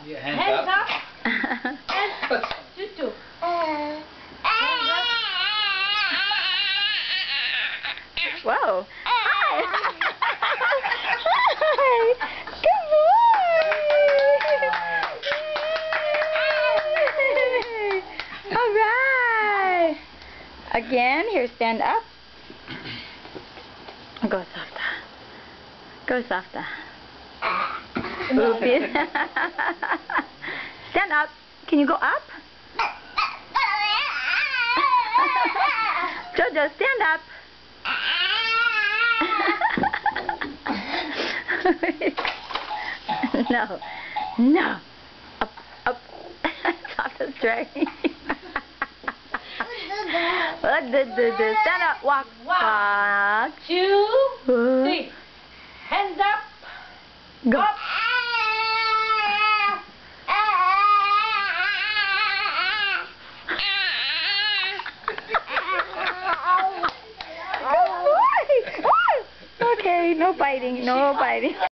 Yeah, hands up. Hands up. Tutu. Whoa. Hi. Hi. Good boy. Yay. All right. Again, here, stand up. Go softer. Go softer. Oops. Stand up. Can you go up? Jojo, stand up. No. No. Up. Up. Stop the dragging. Stand up. Walk. Walk. 2, 3. Hands up. Go. Up. Okay, no biting, no biting.